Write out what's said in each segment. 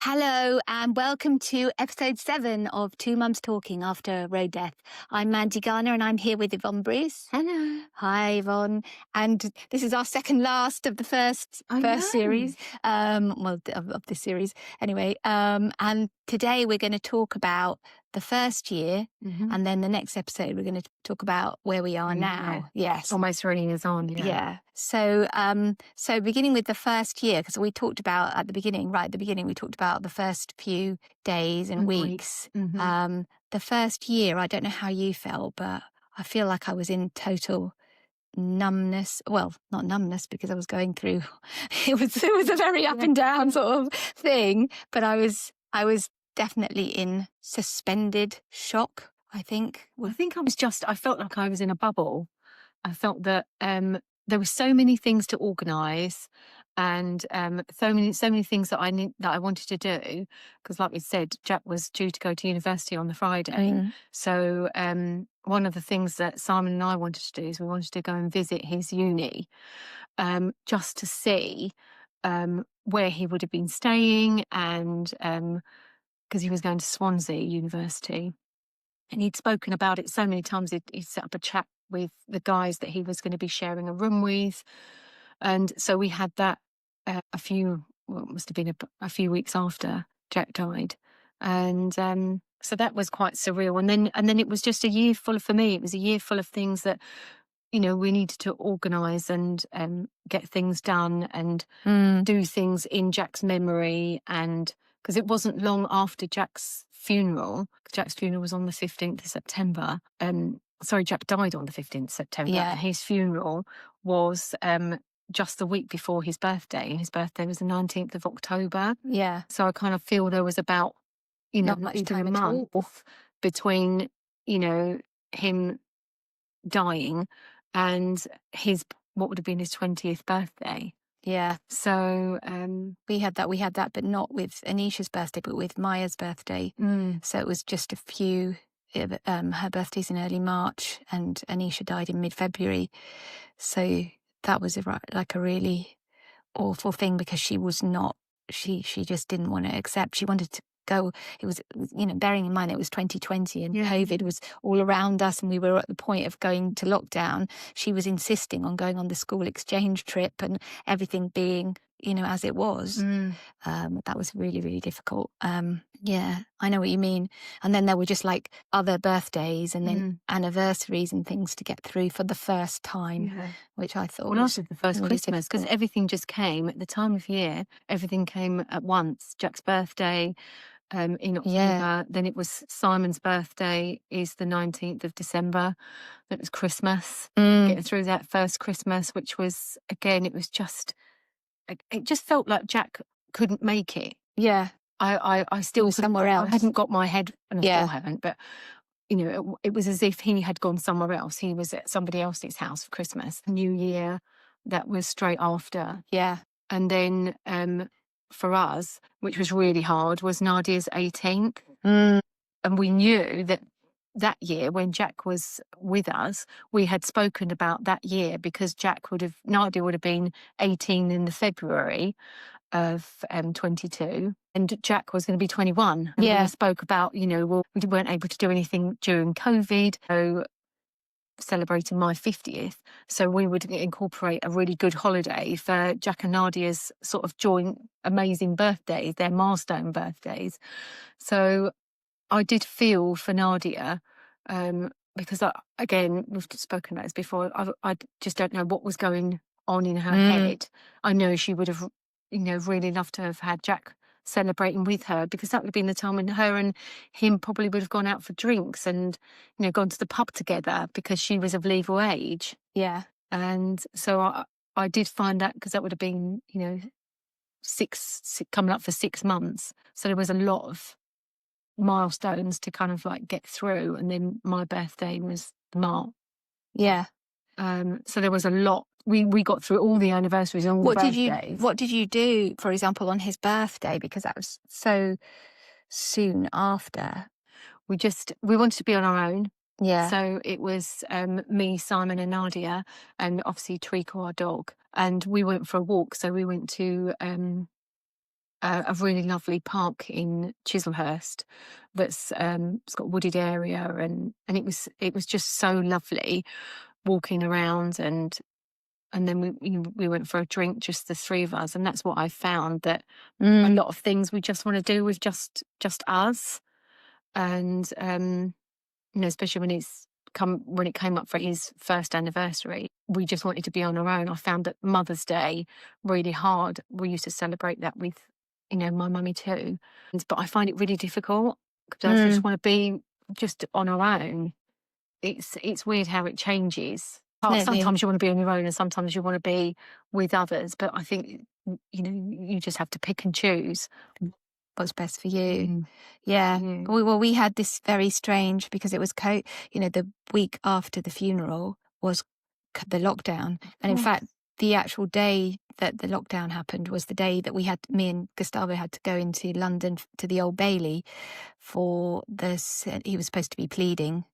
Hello and welcome to episode 7 of Two Mums Talking After Road Death. I'm Mandy Garner and I'm here with Yvonne Bruce. Hello. Hi Yvonne. And this is our second last of the first series, of this series anyway. And today we're going to talk about the first year, and then the next episode we're going to talk about where we are now. Yes. Almost 3 years on, Yeah. So beginning with the first year, because we talked about at the beginning, we talked about the first few days and weeks. The first year, I don't know how you felt, but I feel like I was in total numbness. Well, not numbness because I was going through, it was a very up and down sort of thing, but I was definitely in suspended shock, I think. I felt like I was in a bubble. I felt that there were so many things to organise and so many things that I wanted to do. Because like we said, Jack was due to go to university on the Friday. So one of the things that Simon and I wanted to do is we wanted to go and visit his uni just to see where he would have been staying and because he was going to Swansea University. And he'd spoken about it so many times. He'd set up a chat with the guys that he was going to be sharing a room with. And so we had that it must have been a few weeks after Jack died. And so that was quite surreal. And then it was just a year full of, for me, it was a year full of things that, we needed to organise and get things done and do things in Jack's memory. And because it wasn't long after Jack's funeral was on the 15th of September. Jack died on the 15th of September. Yeah. And his funeral was just the week before his birthday. And his birthday was the 19th of October. Yeah. So I kind of feel there was about, not much even time a at all month between, him dying and what would have been his 20th birthday. Yeah. So we had that, but not with Anisha's birthday, but with Maya's birthday. So it was just a few. Her birthday's in early March, and Anisha died in mid-February. So that was a really awful thing because she was not. She just didn't want to accept. She wanted to go. It was, bearing in mind it was 2020 and COVID was all around us and we were at the point of going to lockdown. She was insisting on going on the school exchange trip and everything being, as it was. That was really, really difficult. Yeah, I know what you mean. And then there were just like other birthdays and then anniversaries and things to get through for the first time, which I thought was also the first really Christmas, because difficult. everything just came at the time of year. Everything came at once. Jack's birthday in October. Then it was Simon's birthday is the 19th of December. Then it was Christmas. Getting through that first Christmas, which was, again, it just felt like Jack couldn't make it. Yeah. I still somewhere else. I hadn't got my head, and I still haven't, but it was as if he had gone somewhere else. He was at somebody else's house for Christmas. New Year, that was straight after. Yeah. And then for us, which was really hard, was Nadia's 18th. And we knew that year when Jack was with us, we had spoken about that year because Nadia would have been 18 in the February of 22 and Jack was going to be 21. And we spoke about, we weren't able to do anything during COVID. So celebrating my 50th. So we would incorporate a really good holiday for Jack and Nadia's sort of joint amazing birthdays, their milestone birthdays. So I did feel for Nadia because, again, we've spoken about this before. I just don't know what was going on in her head. I know she would have, really loved to have had Jack celebrating with her because that would have been the time when her and him probably would have gone out for drinks and, gone to the pub together because she was of legal age. Yeah. And so I did find that because that would have been, coming up for 6 months. So there was a lot of milestones to kind of like get through, and then my birthday was March. Yeah. So there was a lot. We got through all the anniversaries and all the birthdays. What did you do, for example, on his birthday? Because that was so soon after. We wanted to be on our own. Yeah. So it was me, Simon and Nadia, and obviously Treacle, our dog. And we went for a walk. So we went to a really lovely park in Chislehurst that's it's got a wooded area, and it was just so lovely walking around, and then we went for a drink, just the three of us, and that's what I found, that a Mm, lot of things we just want to do with just us, and especially when it came up for his first anniversary, we just wanted to be on our own. I found that Mother's Day really hard. We used to celebrate that with, my mummy too. But I find it really difficult because I just mm, want to be just on our own. It's weird how it changes. definitely. Sometimes you want to be on your own and sometimes you want to be with others. But I think, you just have to pick and choose. What's best for you. Mm. Yeah. Yeah. We had this very strange, because it was the week after the funeral was the lockdown. And in Oh, fact, the actual day that the lockdown happened was the day that me and Gustavo had to go into London to the Old Bailey for this. He was supposed to be pleading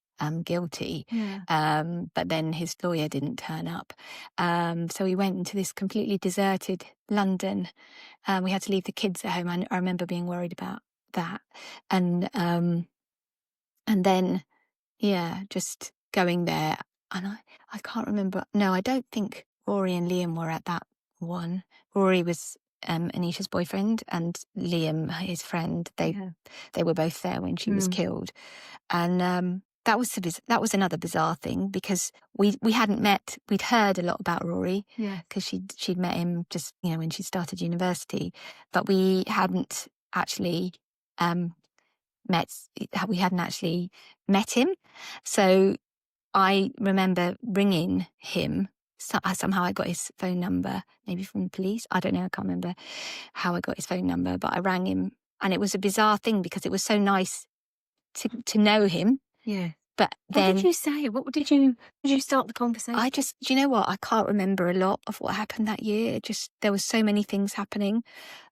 guilty, yeah. but then his lawyer didn't turn up. So we went into this completely deserted London. We had to leave the kids at home. I remember being worried about that. And then, yeah, just going there. And I can't remember. No, I don't think Rory and Liam were at that one. Rory was Anisha's boyfriend, and Liam, his friend. Yeah. They were both there when she was Mm. killed. And that was another bizarre thing, because we hadn't met. We'd heard a lot about Rory Yeah. because she'd met him just when she started university, but we hadn't actually um, met. We hadn't actually met him. So I remember ringing him. Somehow I got his phone number, maybe from the police. I don't know. I can't remember how I got his phone number, but I rang him, and it was a bizarre thing because it was so nice to know him. Yeah. But What did then you say? What did you start the conversation? do you know what? I can't remember a lot of what happened that year. There was so many things happening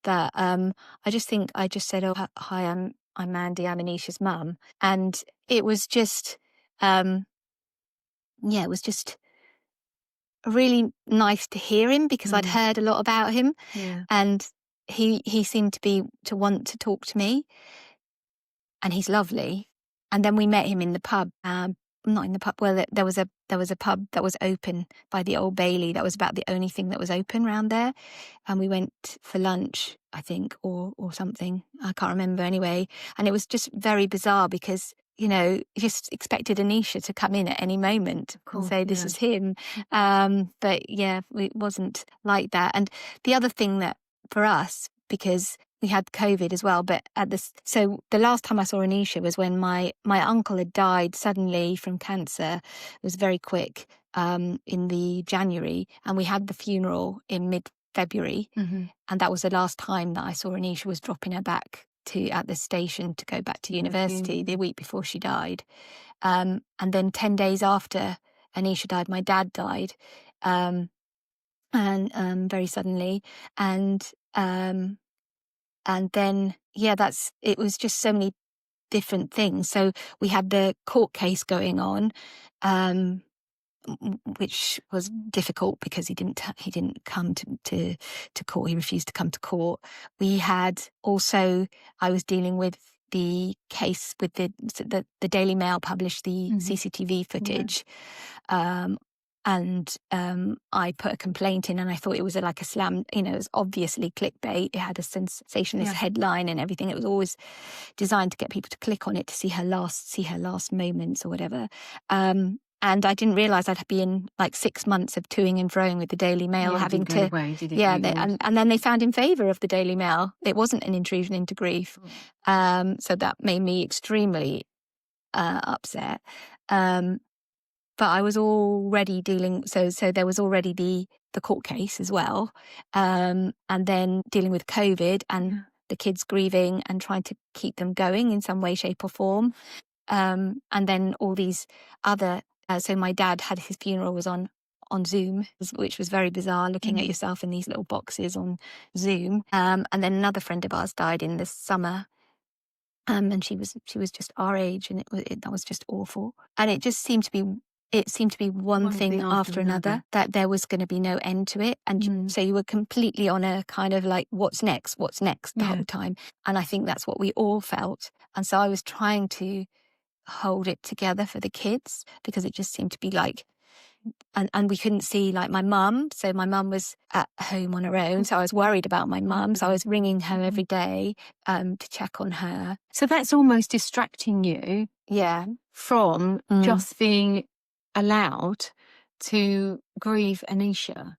that I just think I just said, "Oh, hi, I'm Mandy. I'm Anisha's mum," and it was just yeah, it was just really nice to hear him, because I'd Mm. heard a lot about him, Yeah. and he seemed to want to talk to me, and he's lovely. And then we met him in the pub. Not in the pub. Well, there was a pub that was open by the Old Bailey. That was about the only thing that was open round there. And we went for lunch, I think, or something. I can't remember anyway. And it was just very bizarre because you just expected Anisha to come in at any moment Of and course. say this Yeah. is him. But yeah, it wasn't like that. And the other thing that for us, because we had COVID as well, but so the last time I saw Anisha was when my uncle had died suddenly from cancer. It was very quick, in the January, and we had the funeral in mid-February, Mm-hmm. and that was the last time that I saw Anisha was dropping her back at the station to go back to university the week before she died. And then 10 days after Anisha died, my dad died, and very suddenly, and um, and then, yeah, it was just so many different things. So we had the court case going on, which was difficult because he didn't come to court. He refused to come to court. We had also, I was dealing with the case with the Daily Mail published the Mm-hmm. CCTV Yeah. footage. And I put a complaint in, and I thought it was like a slam, it was obviously clickbait. It had a sensationalist Yeah. headline and everything. It was always designed to get people to click on it to see her last moments or whatever. And I didn't realise I'd be in like 6 months of toing and froing with the Daily Mail, Yeah, it having didn't go to, away, did it? yeah, Ignored. and then they found in favour of the Daily Mail. It wasn't an intrusion into grief. So that made me extremely upset. But I was already dealing, so there was already the court case as well, and then dealing with COVID and Yeah. the kids grieving and trying to keep them going in some way, shape, or form, and then all these other. So my dad had his funeral was on Zoom, which was very bizarre, looking at yourself in these little boxes on Zoom. And then another friend of ours died in the summer. And she was just our age, and that was just awful. And it just seemed to be it seemed to be one thing after another, that there was going to be no end to it. And so you were completely on a kind of like, what's next the whole time. And I think that's what we all felt. And so I was trying to hold it together for the kids, because it just seemed to be like, and we couldn't see like my mum. So my mum was at home on her own. So I was worried about my mum. So I was ringing her every day to check on her. So that's almost distracting you from just being allowed to grieve Anisha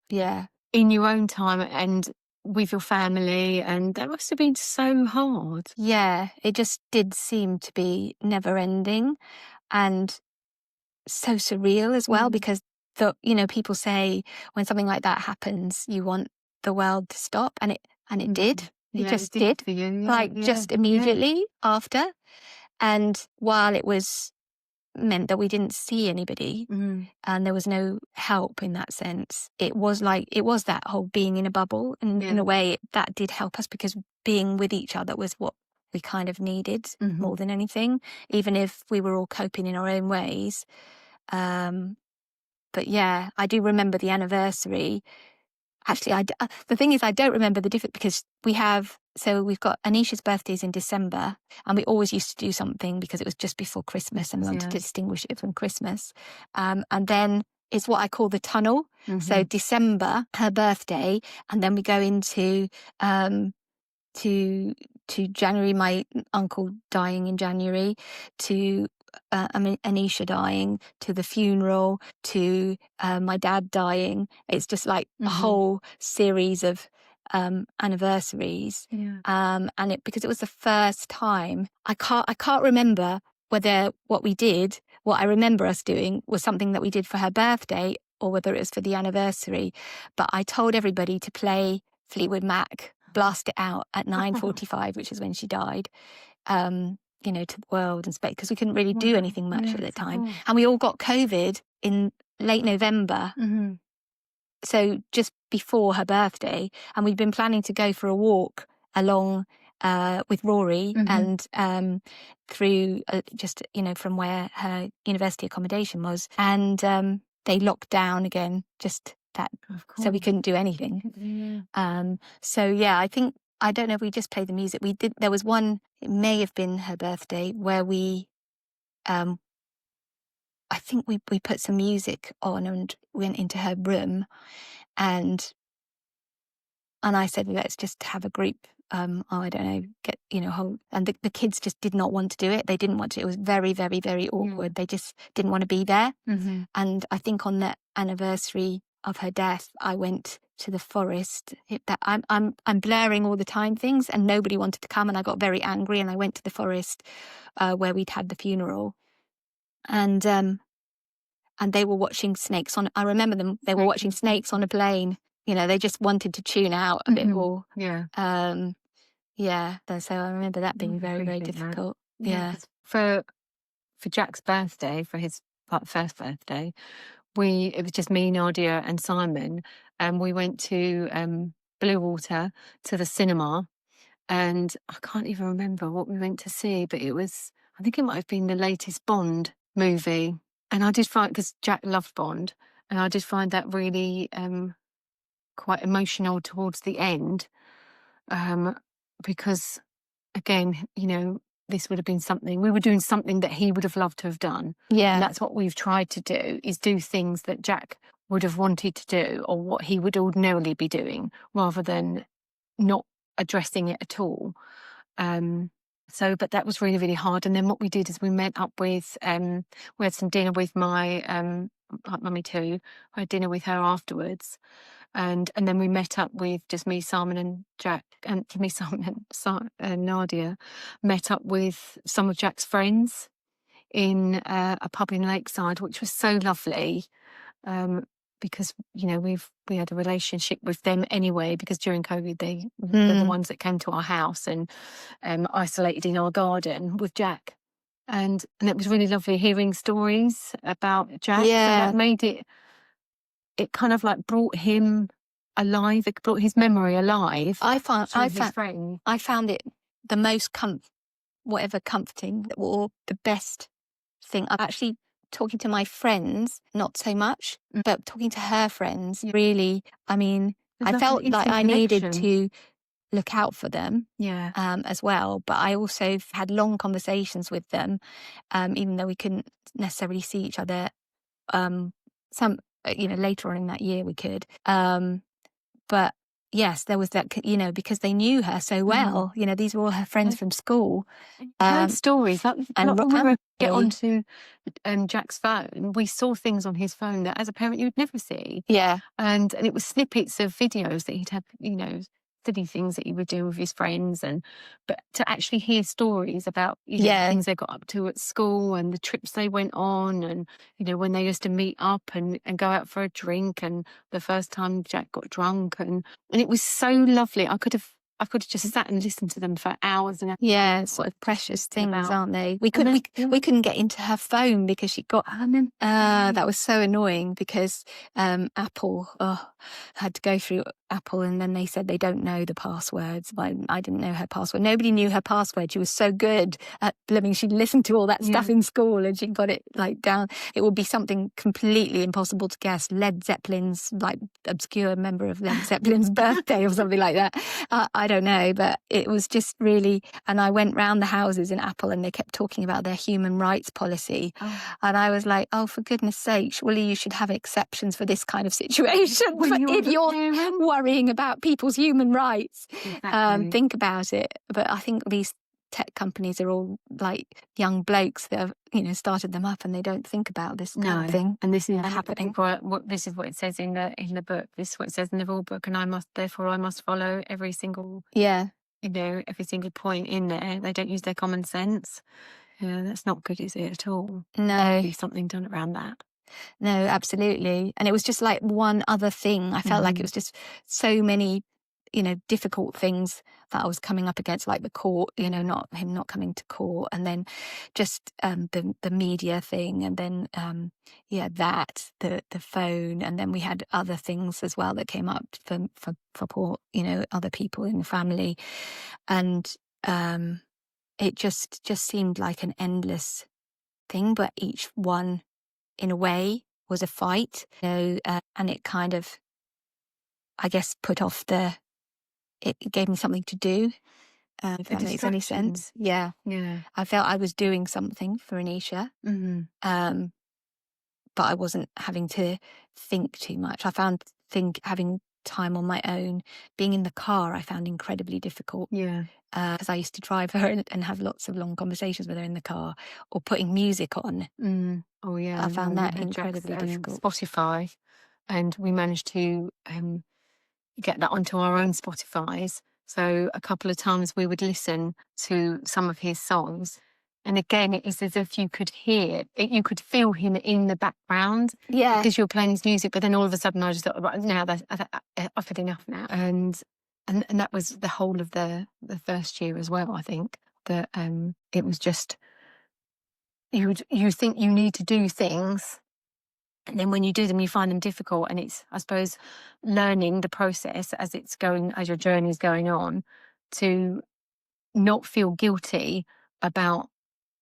in your own time and with your family, and that must have been so hard. Yeah, it just did seem to be never ending and so surreal as well, because people say when something like that happens, you want the world to stop, and it did. It just did for you, just immediately after. And while it was meant that we didn't see anybody and there was no help in that sense, it was that whole being in a bubble, and in a way that did help us, because being with each other was what we kind of needed more than anything, even if we were all coping in our own ways. But yeah, I do remember the anniversary. Actually, the thing is, I don't remember the difference, because we've got Anisha's birthdays in December, and we always used to do something because it was just before Christmas and we wanted to distinguish it from Christmas. And then it's what I call the tunnel. So December, her birthday, and then we go into to January, my uncle dying in January, to Anisha dying, to the funeral, to my dad dying. It's just like a whole series of anniversaries. And because it was the first time, I can't remember whether what I remember us doing was something that we did for her birthday or whether it was for the anniversary. But I told everybody to play Fleetwood Mac, blast it out at 9:45, which is when she died, to the world and space, because we couldn't really do anything much at the time. And we all got COVID in late November. So just before her birthday, and we'd been planning to go for a walk along with Rory and through just, from where her university accommodation was. And they locked down again, just that. So we couldn't do anything. I don't know if we just played the music. We did. There was one, it may have been her birthday, where we, I think we put some music on and went into her room, and I said, let's just have a group. I don't know, and the kids just did not want to do it. They didn't want to. It was very, very, very awkward. They just didn't want to be there. And I think on the anniversary of her death, I went to the forest. I'm blurring all the time things, and nobody wanted to come, and I got very angry, and I went to the forest where we'd had the funeral, and they were watching snakes on. I remember them. They were watching snakes on a plane. They just wanted to tune out a bit more. So I remember that being very, very difficult. For Jack's birthday, for his first birthday, it was just me, Nadia, and Simon, and we went to Bluewater, to the cinema, and I can't even remember what we went to see, but I think it might have been the latest Bond movie, and I did find, because Jack loved Bond, and I did find that really quite emotional towards the end, because again, this would have been something, we were doing something that he would have loved to have done. And that's what we've tried to do, is do things that Jack would have wanted to do, or what he would ordinarily be doing, rather than not addressing it at all. But that was really, really hard. And then what we did is we met up with, we had some dinner with my mummy too. I had dinner with her afterwards. And then we met up with just me, Simon and Jack, and me, Simon and Nadia, met up with some of Jack's friends in a pub in Lakeside, which was so lovely, because, we had a relationship with them anyway, because during COVID, they were the ones that came to our house and isolated in our garden with Jack. And it was really lovely hearing stories about Jack. So that made it kind of like brought him alive. It brought his memory alive. I found it the most comforting, or the best thing. I've actually talking to my friends, not so much, Mm. but talking to her friends, Yeah. really, I mean, There's I like an felt like instant I needed connection. to look out for them Yeah. as well. But I also had long conversations with them, even though we couldn't necessarily see each other. Some, later on in that year we could. But yes, there was that, because they knew her so Mhm. well. These were all her friends And from school. and you heard Um, stories, like and when we were get Rosie, onto, Jack's phone, we saw things on his phone that as a parent you'd never see. yeah, And it was snippets of videos that he'd have, silly things that he would do with his friends, but to actually hear stories about, the yeah, things they got up to at school and the trips they went on and, when they used to meet up and go out for a drink and the first time Jack got drunk and it was so lovely. I could have just sat and listened to them for hours and yeah, hours sort of precious things, about. aren't they? We And couldn't, then, we, yeah, we couldn't get into her phone because she got. I remember. That was so annoying because Apple had to go through Apple, and then they said they don't know the passwords. I didn't know her password. Nobody knew her password. She was so good at living. She listened to all that Yeah. stuff in school, and she got it like down. It would be something completely impossible to guess. Led Zeppelin's, like, obscure member of Led Zeppelin's birthday or something like that. I don't know, but it was just really. And I went round the houses in Apple, and they kept talking about their human rights policy. Oh. And I was like, oh, for goodness sake, surely you should have exceptions for this kind of situation. When you're If the you're parent. worrying about people's human rights, Exactly. think about it. But I think these tech companies are all like young blokes that have, started them up, and they don't think about this kind of No, thing and this is happening. this is what it says in the book. This is what it says in the rule book, and I must follow every single, Yeah, every single point in there. They don't use their common sense. Yeah, that's not good, is it, at all? no. Be something done around that. No, absolutely. And it was just like one other thing. I felt like it Mhm. was just so many, difficult things that I was coming up against, like the court, not him not coming to court, and then just the media thing, and then the phone, and then we had other things as well that came up for poor, other people in the family, and it just seemed like an endless thing, but each one in a way was a fight, and it kind of, I guess, it gave me something to do, if The that makes any distraction. sense. Yeah. Yeah. I felt I was doing something for Anisha, Mhm. um, but I wasn't having to think too much. I found having time on my own, being in the car, I found incredibly difficult. Yeah. Because I used to drive her and have lots of long conversations with her in the car, or putting music on. Mm. Oh, yeah. I No, found we that had Jack's incredibly difficult. Spotify, and we managed to get that onto our own Spotifys. So a couple of times we would listen to some of his songs. And again, it is as if you could you could feel him in the background Yeah. because you're playing his music. But then all of a sudden I just thought, right, now I've had enough now. And that was the whole of the first year as well, I think, that it was just, you think you need to do things, and then when you do them, you find them difficult. And it's, I suppose, learning the process as your journey is going on, to not feel guilty about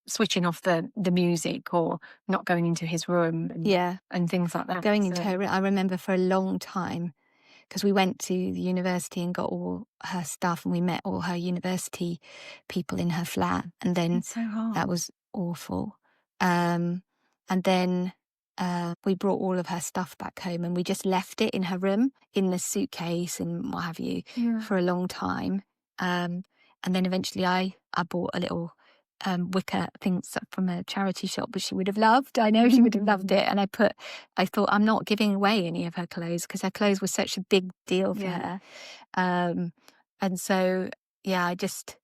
switching off the music or not going into his room Yeah. and things like that. Going into So, her room, I remember for a long time, because we went to the university and got all her stuff, and we met all her university people in her flat, and then it's so hard. that was awful. And then we brought all of her stuff back home, and we just left it in her room in the suitcase and what have you Yeah. for a long time. And then eventually I bought a little wicker things from a charity shop, which she would have loved. I know she would have loved it. And I thought, I'm not giving away any of her clothes, because her clothes were such a big deal for Yeah. her. And so, yeah, I just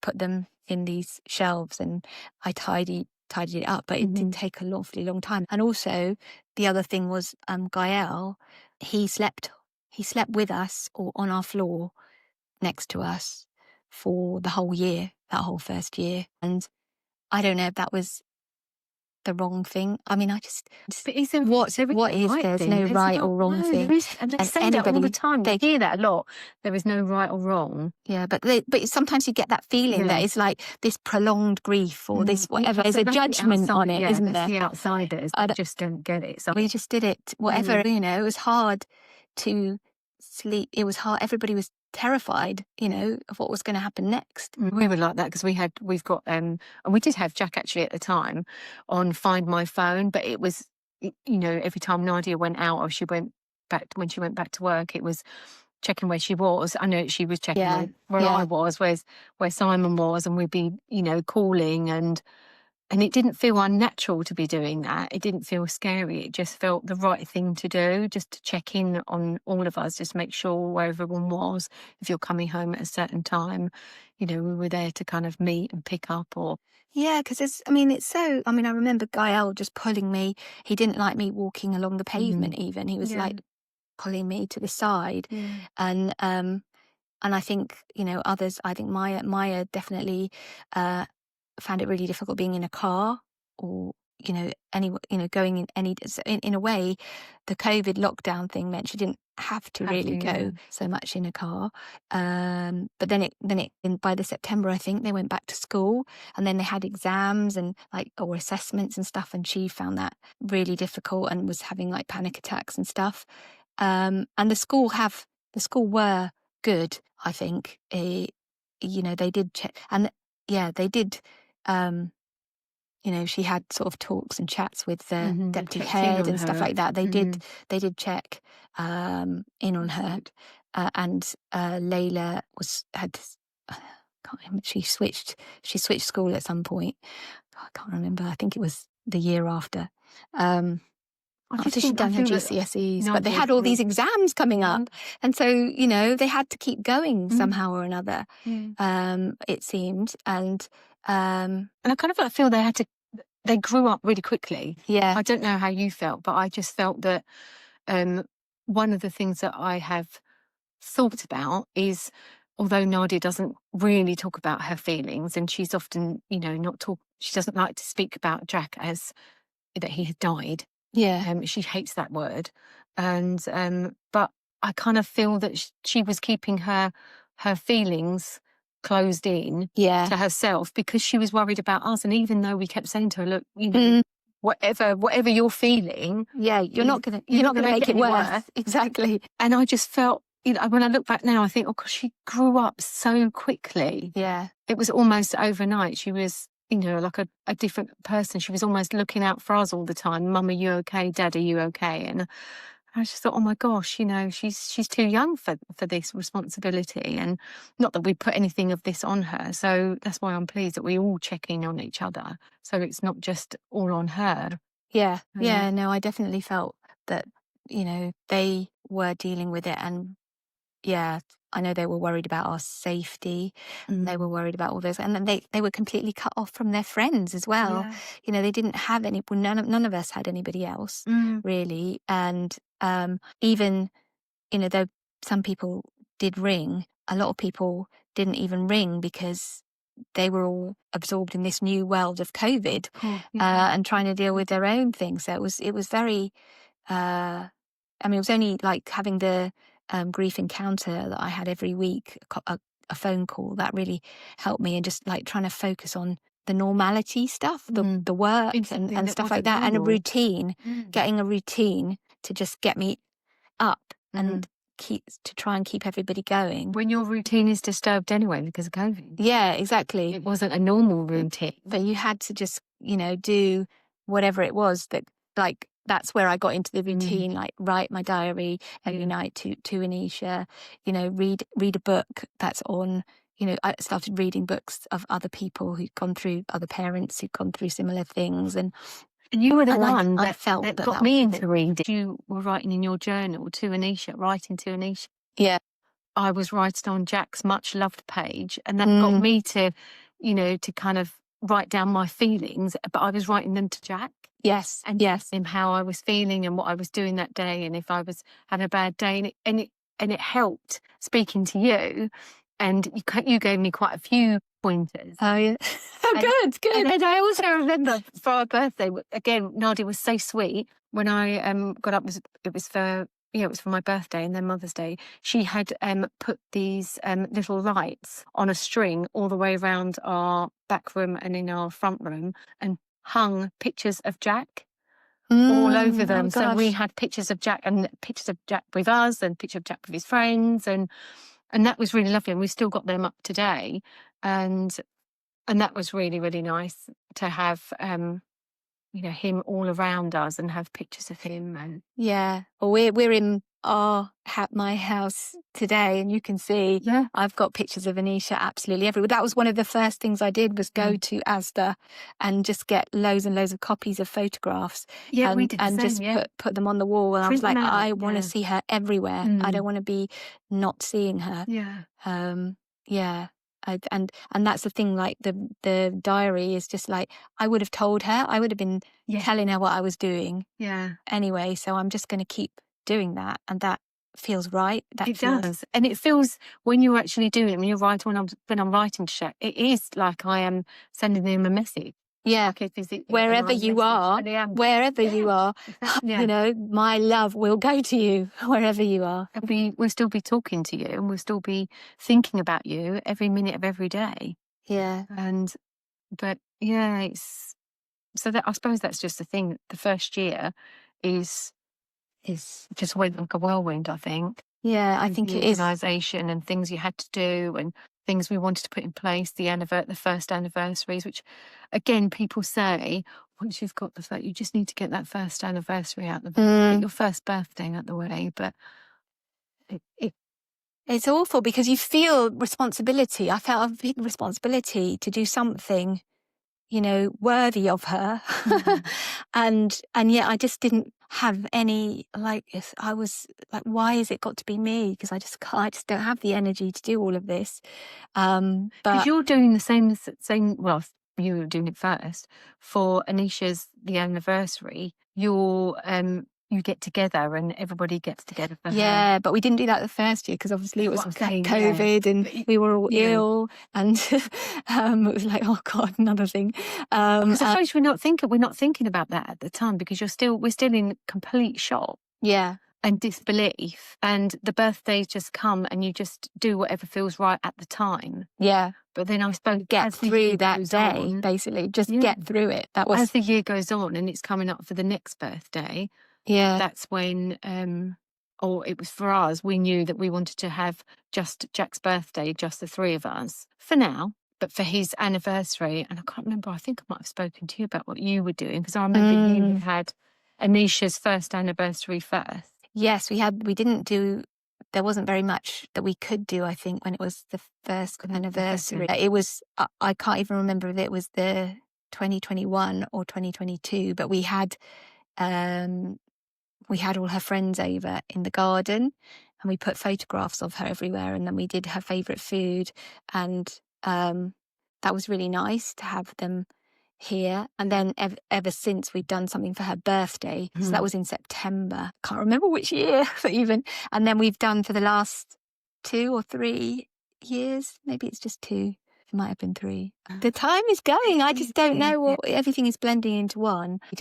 put them in these shelves, and I tidied it up, but it did take a awfully long time. And also the other thing was, Gael, he slept with us, or on our floor next to us, for the whole year, that whole first year. And I don't know if that was the wrong thing. I mean, But is there, what there is what a is right there's thing? no There's right not. or wrong No, thing, there is, and they and say that all the anybody time. You they hear that a lot. There is no right or wrong. yeah, but sometimes you get that feeling that Yeah. it's like this prolonged grief or this whatever. That's There's a that's the judgment on outside, it, yeah, isn't that's there? the outsiders I that just don't get it. So We just did it, whatever, it was hard to sleep. It was hard. Everybody was terrified, of what was going to happen next. we were like that because we've got and we did have Jack actually at the time on Find My Phone, but it was every time Nadia went out or she went back when she went back to work, it was checking where she was. I know she was checking Yeah, where I was, where Simon was, and we'd be calling and it didn't feel unnatural to be doing that. It didn't feel scary. It just felt the right thing to do, just to check in on all of us, just make sure where everyone was. If you're coming home at a certain time, we were there to kind of meet and pick up or. Yeah, because it's so. I remember Gael just pulling me. He didn't like me walking along the pavement. Even he was like pulling me to the side, and I think others. I think Maya definitely found it really difficult being in a car or going in any in a way. The COVID lockdown thing meant she didn't have to really go so much in a car, but then by the September I think they went back to school and then they had exams and or assessments and stuff, and she found that really difficult and was having like panic attacks and stuff, and the school were good, I think. They did check, and they did. She had sort of talks and chats with the deputy head and stuff like that. They did check in on her, and Layla can't remember, she switched school at some point. I can't remember. I think it was the year after. After she'd done her GCSEs, but they had all these exams coming up, and so they had to keep going somehow or another. It seemed, and I kind of feel they grew up really quickly. Yeah, I don't know how you felt, but I just felt that one of the things that I have thought about is, although Nadia doesn't really talk about her feelings, and she's often, she doesn't like to speak about Jack as that he had died. Yeah. She hates that word. And but I kind of feel that she was keeping her feelings closed in to herself because she was worried about us. And even though we kept saying to her, look, whatever you're feeling, you're not gonna make it worse. Exactly. And I just felt, when I look back now, I think, oh gosh, she grew up so quickly. Yeah. It was almost overnight. She was like a different person. She was almost looking out for us all the time. Mum, are you okay? Dad, are you okay? And I just thought, oh my gosh, she's too young for this responsibility. And not that we put anything of this on her. So that's why I'm pleased that we all check in on each other. So it's not just all on her. Yeah. Yeah. No, I definitely felt that, they were dealing with it. And I know they were worried about our safety. They were worried about all those, and then they were completely cut off from their friends as well. They didn't have any. None of us had anybody else really, and even though some people did ring, a lot of people didn't even ring because they were all absorbed in this new world of COVID and trying to deal with their own things. So it was very. It was only like having the grief encounter that I had every week, a phone call, that really helped me, and just like trying to focus on the normality stuff, the work and stuff like that, and a routine, getting a routine to just get me up and try and keep everybody going. When your routine is disturbed anyway because of COVID. Yeah, exactly. It wasn't a normal routine. But you had to just, do whatever it was that, like, that's where I got into the routine, like write my diary every night to Anisha, read a book that's on, I started reading books of other people who'd gone through, other parents who'd gone through similar things. And you were the one I felt that got me into reading. You were writing in your journal to Anisha. Yeah. I was writing on Jack's much loved page, and that got me to, to kind of write down my feelings, but I was writing them to Jack. Yes. And him how I was feeling and what I was doing that day, and if I was having a bad day, and it helped speaking to you, and you gave me quite a few pointers. Oh, yeah. Oh, And, good. and then I also remember for our birthday, again, Nadia was so sweet. When I got up, it was for it was for my birthday and then Mother's Day. She had put these little lights on a string all the way around our back room and in our front room, and hung pictures of Jack all over them. Oh, So we gosh. had pictures of Jack and pictures of Jack with us and picture of Jack with his friends, and that was really lovely. And we've still got them up today, and that was really, really nice to have him all around us and have pictures of him. And Yeah. Well, we're in my house today, and you can see yeah, I've got pictures of Anisha absolutely everywhere. That was one of the first things I did, was go to Asda and just get loads and loads of copies of photographs. Yeah, we and did the and same, just yeah. put them on the wall. And I was Print them like, out, I want to yeah. see her everywhere. I don't want to be not seeing her. Yeah. Yeah. And that's the thing, like the diary is just like, I would have told her, I would have been telling her what I was doing anyway. So I'm just going to keep doing that, and that feels right. It does, and it feels, when you're actually doing it, when you're writing, when I'm writing to Shaq, it is like I am sending him a message. Yeah. Like if it's Wherever you are, you know, my love will go to you wherever you are. We'll still be talking to you, and we'll still be thinking about you every minute of every day. Yeah. But yeah, it's so that, I suppose that's just the thing. The first year is just went like a whirlwind, I think. Yeah, I think it is. Organisation and things you had to do and things we wanted to put in place, the first anniversaries, which again, people say, once you've got you just need to get that first anniversary out the way, your first birthday out the way. But it's awful because you feel responsibility. I felt a big responsibility to do something, you know, worthy of her. and yet I just didn't have any, like, I was like, why has it got to be me? Because I just don't have the energy to do all of this. But you're doing the same, well, you were doing it first for Anisha's, the anniversary. You get together and everybody gets together for her. Yeah, but we didn't do that the first year because obviously it was COVID and we were all ill, and it was like, oh God, another thing. I suppose we're not thinking about that at the time because we're still in complete shock. Yeah. And disbelief, and the birthdays just come and you just do whatever feels right at the time. Yeah. But then I suppose get through that day, basically. Just get through it. That was, as the year goes on and it's coming up for the next birthday. Yeah. That's when, or it was for us, we knew that we wanted to have just Jack's birthday, just the three of us for now. But for his anniversary, and I can't remember, I think I might have spoken to you about what you were doing, because I remember you had Anisha's first anniversary first. Yes, there wasn't very much that we could do, I think, when it was the first anniversary. It was, I can't even remember if it was the 2021 or 2022, but we had all her friends over in the garden, and we put photographs of her everywhere, and then we did her favourite food, and that was really nice to have them here. And then ever since, we've done something for her birthday. So that was in September. Can't remember which year even. And then we've done for the last 2 or 3 years. Maybe it's just 2. It might have been 3. The time is going. I just don't know what, everything is blending into one. We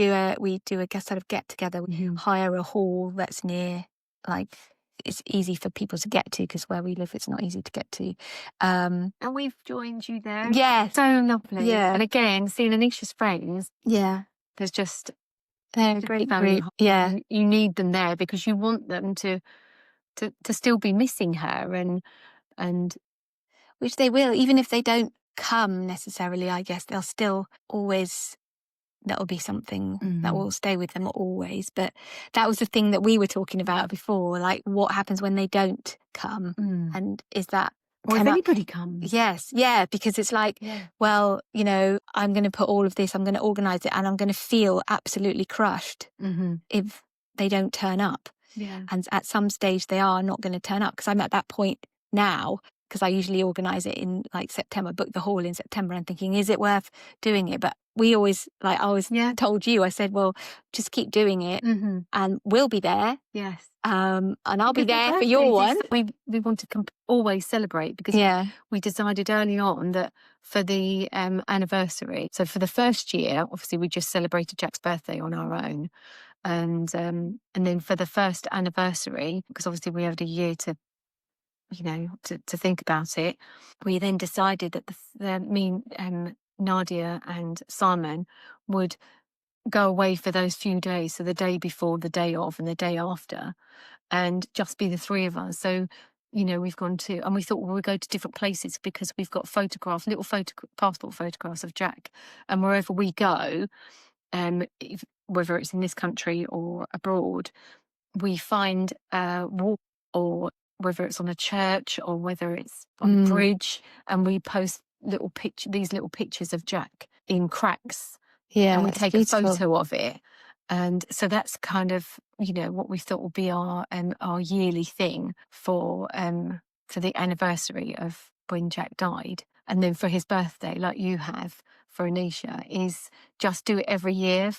do a sort of get together. We hire a hall that's near, like, it's easy for people to get to, because where we live it's not easy to get to. And we've joined you there. Yeah. So lovely. Yeah. And again, seeing Anisha's friends. Yeah. They're a great group. Yeah. You need them there because you want them to still be missing her, and which they will, even if they don't come necessarily, I guess they'll still always, that'll be something that will stay with them always. But that was the thing that we were talking about before, like what happens when they don't come, and is that, or if anybody comes. Yes, yeah, because it's like, well, you know, I'm going to put all of this, I'm going to organise it, and I'm going to feel absolutely crushed if they don't turn up. Yeah. And at some stage they are not going to turn up, because I'm at that point now. because I usually organise it in like September, book the hall in September, and thinking, is it worth doing it? But we always, like I always told you, I said, well, just keep doing it and we'll be there. Yes. And I'll be Because the there for your one. We want to always celebrate, because we decided early on that for the anniversary, so for the first year, obviously we just celebrated Jack's birthday on our own. And then for the first anniversary, because obviously we had a year to, you know, to think about it, we then decided that Nadia and Simon would go away for those few days, so the day before, the day of, and the day after, and just be the three of us. So, you know, we've gone to, and we thought, well, we'll go to different places because we've got photographs, little passport photographs of Jack, and wherever we go, whether it's in this country or abroad, we find a wall, or whether it's on a church or whether it's on a bridge, and we post these little pictures of Jack in cracks. Yeah, and we take beautiful. a photo of it. And so that's kind of, you know, what we thought would be our yearly thing for the anniversary of when Jack died. And then for his birthday, like you have for Anisha, is just do it every year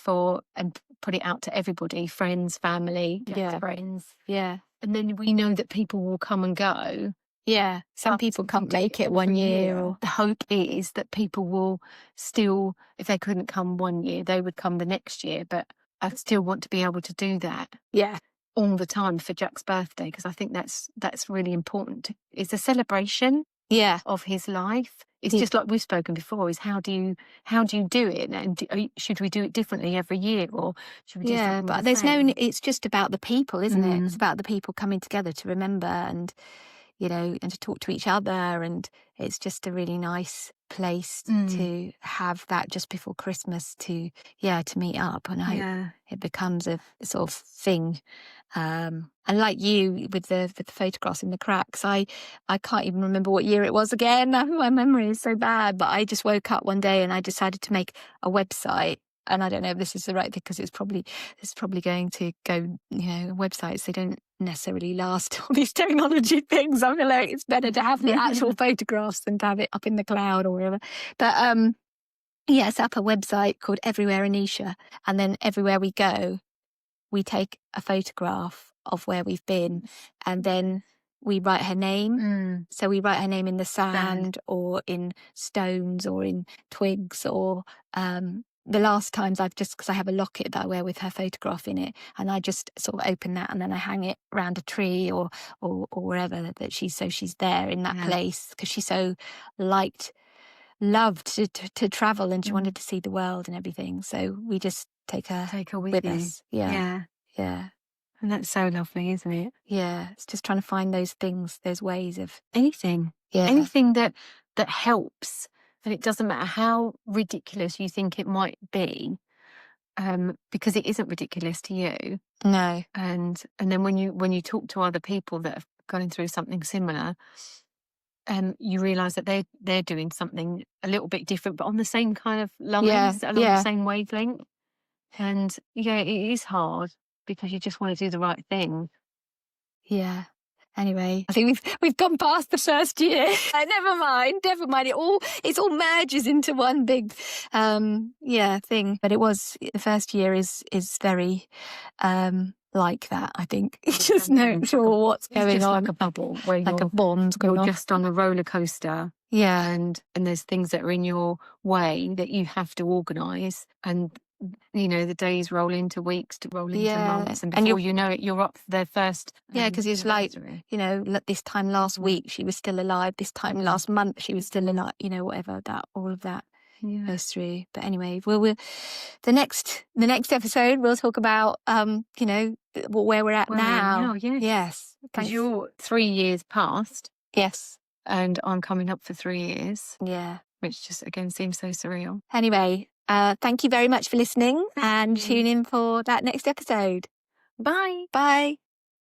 and put it out to everybody, friends, family, Jack's friends. Yeah. And then we know that people will come and go. Yeah, some people can't make it one year. Or the hope is that people will still, if they couldn't come one year, they would come the next year. But I still want to be able to do that. Yeah. All the time for Jack's birthday, because I think that's really important. It's a celebration. Yeah. Of his life. It's just like we've spoken before, is how do you do it? And should we do it differently every year, or should we do something but the there's same? it's just about the people, isn't it? It's about the people coming together to remember, and you know, and to talk to each other, and it's just a really nice place to have that just before Christmas to meet up, and I hope it becomes a sort of thing. And like you with the photographs in the cracks, I can't even remember what year it was again. My memory is so bad, but I just woke up one day and I decided to make a website. And I don't know if this is the right thing, because it's probably going to go, you know, websites, they don't necessarily last, all these technology things. I feel like it's better to have the actual photographs than to have it up in the cloud or whatever. But set up a website called Everywhere Anisha, and then everywhere we go, we take a photograph of where we've been, and then we write her name. So we write her name in the sand or in stones or in twigs, or the last times because I have a locket that I wear with her photograph in it, and I just sort of open that and then I hang it around a tree or wherever that she's there in that place, because she so loved to travel, and she wanted to see the world and everything. So we just take her with us. Yeah. And that's so lovely, isn't it? Yeah, it's just trying to find those things, those ways of anything that helps. And it doesn't matter how ridiculous you think it might be, because it isn't ridiculous to you. No. And then when you talk to other people that have gone through something similar, you realise that they're doing something a little bit different, but on the same kind of lines, along the same wavelength. And it is hard, because you just want to do the right thing. Yeah. Anyway, I think we've gone past the first year. Never mind. It all merges into one big thing. But the first year is very like that, I think. Just not sure what's going on. Like a bubble, where like a bond going you're on. just on a roller coaster. Yeah. And there's things that are in your way that you have to organise, and you know, the days roll into weeks, to roll into months, and before you know it, you're up for their first. Because it's like, you know, this time last week she was still alive. This time last month she was still alive. You know, whatever all of that goes through. But anyway, we'll the next episode we'll talk about you know, where we're at now. Yes, because you're 3 years past. Yes, and I'm coming up for 3 years. Yeah, which just again seems so surreal. Anyway. Thank you very much for listening, and tune in for that next episode. Bye. Bye.